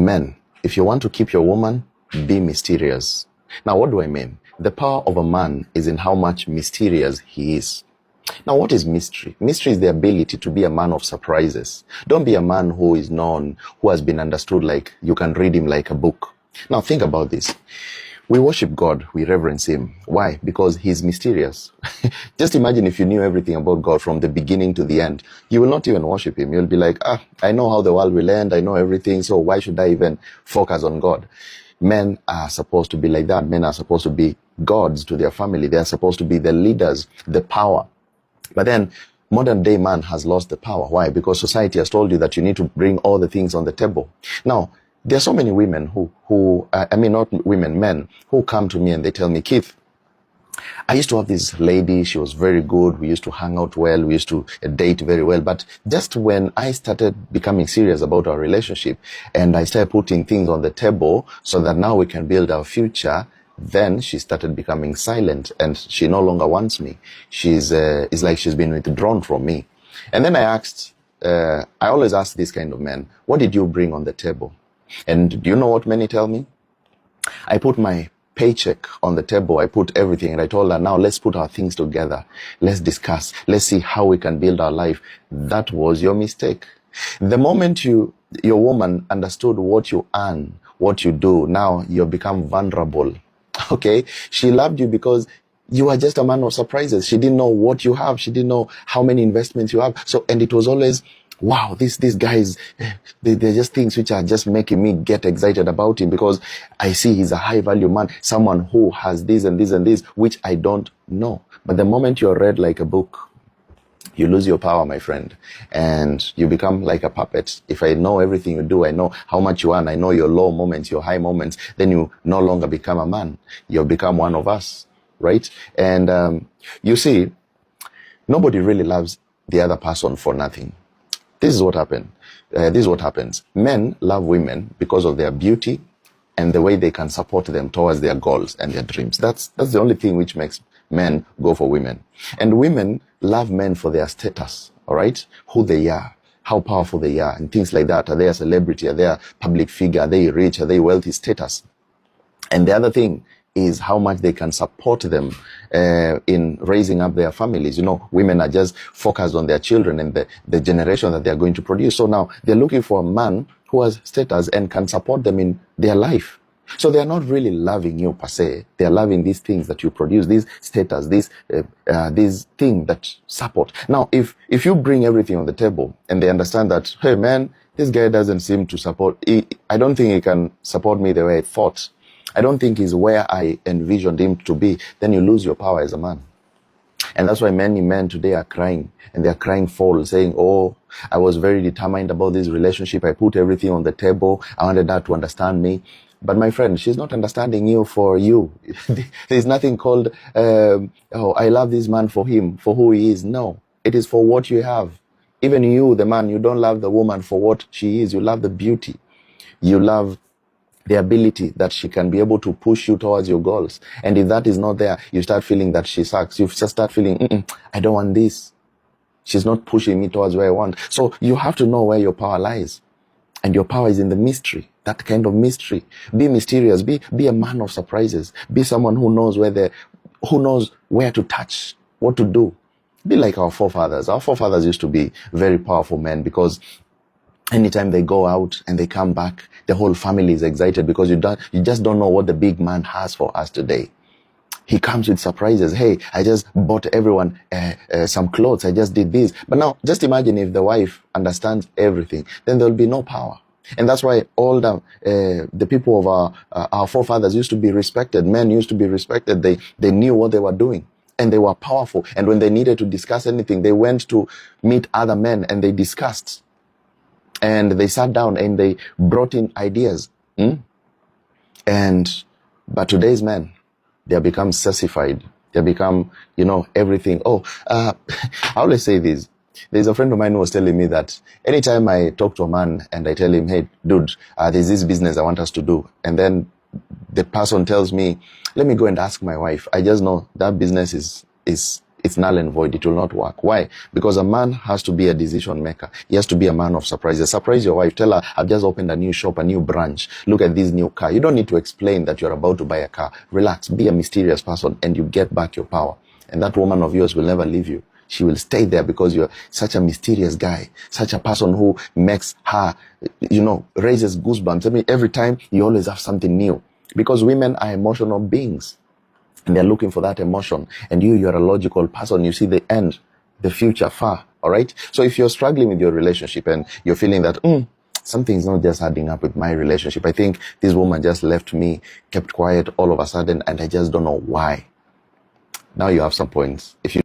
Men, if you want to keep your woman, be mysterious. Now, what do I mean? The power of a man is in how much mysterious he is. Now, what is mystery? Mystery is the ability to be a man of surprises. Don't be a man who is known, who has been understood like you can read him like a book. Now, think about this. We worship God, we reverence him. Why? Because he's mysterious. Just imagine if you knew everything about God from the beginning to the end. You will not even worship him. You'll be like, I know how the world will end. I know everything. So why should I even focus on God? Men are supposed to be like that. Men are supposed to be gods to their family. They are supposed to be the leaders, the power. But then modern day man has lost the power. Why? Because society has told you that you need to bring all the things on the table. Now, there are so many women men who come to me and they tell me, Keith, I used to have this lady, she was very good, we used to hang out well, we used to date very well, but just when I started becoming serious about our relationship and I started putting things on the table so that now we can build our future, then she started becoming silent and she no longer wants me. It's like she's been withdrawn from me. And then I always ask this kind of men, what did you bring on the table? And do you know what many tell me? I put my paycheck on the table. I put everything. And I told her, now let's put our things together. Let's discuss. Let's see how we can build our life. That was your mistake. The moment your woman understood what you earn, what you do, now you've become vulnerable. Okay? She loved you because you are just a man of surprises. She didn't know what you have. She didn't know how many investments you have. So, and it was always, wow, these guys, they're just things which are just making me get excited about him because I see he's a high value man, someone who has this and this and this, which I don't know. But the moment you're read like a book, you lose your power, my friend, and you become like a puppet. If I know everything you do, I know how much you earn, I know your low moments, your high moments, then you no longer become a man. You become one of us, right? And you see, nobody really loves the other person for nothing. This is what happened. This is what happens. Men love women because of their beauty and the way they can support them towards their goals and their dreams. That's the only thing which makes men go for women. And women love men for their status, all right? Who they are, how powerful they are, and things like that. Are they a celebrity? Are they a public figure? Are they rich? Are they wealthy status? And the other thing is how much they can support them in raising up their families. You know, women are just focused on their children and the generation that they are going to produce. So now they're looking for a man who has status and can support them in their life. So they are not really loving you per se. They are loving these things that you produce, these status, these thing that support. Now, if you bring everything on the table and they understand that, hey man, this guy doesn't seem to support, I don't think he can support me the way I thought. I don't think he's where I envisioned him to be. Then you lose your power as a man. And that's why many men today are crying. And they're crying foul, saying, oh, I was very determined about this relationship. I put everything on the table. I wanted her to understand me. But my friend, she's not understanding you for you. There's nothing called, oh, I love this man for him, for who he is. No, it is for what you have. Even you, the man, you don't love the woman for what she is. You love the beauty. You love the ability that she can be able to push you towards your goals. And if that is not there, you start feeling that she sucks. You just start feeling, I don't want this. She's not pushing me towards where I want. So you have to know where your power lies. And your power is in the mystery, that kind of mystery. Be mysterious. Be a man of surprises. Be someone who knows where to touch, what to do. Be like our forefathers. Our forefathers used to be very powerful men because anytime they go out and they come back, the whole family is excited because you just don't know what the big man has for us today. He comes with surprises. Hey, I just bought everyone some clothes. I just did this. But now, just imagine if the wife understands everything, then there'll be no power. And that's why all the people of our forefathers used to be respected. Men used to be respected. They knew what they were doing. And they were powerful. And when they needed to discuss anything, they went to meet other men and they discussed. And they sat down and they brought in ideas. But today's men, they have become sassified. They have become, everything. I always say this. There's a friend of mine who was telling me that anytime I talk to a man and I tell him, hey, dude, there's this business I want us to do. And then the person tells me, let me go and ask my wife. I just know that business is it's null and void. It will not work. Why? Because a man has to be a decision maker. He has to be a man of surprises. Surprise your wife. Tell her, I've just opened a new shop, a new branch. Look at this new car. You don't need to explain that you're about to buy a car. Relax. Be a mysterious person and you get back your power. And that woman of yours will never leave you. She will stay there because you're such a mysterious guy, such a person who makes her, raises goosebumps. I mean, every time you always have something new. Because women are emotional beings. And they're looking for that emotion. And you're a logical person. You see the end, the future far. All right? So if you're struggling with your relationship and you're feeling that, something's not just adding up with my relationship. I think this woman just left me, kept quiet all of a sudden, and I just don't know why. Now you have some points. If you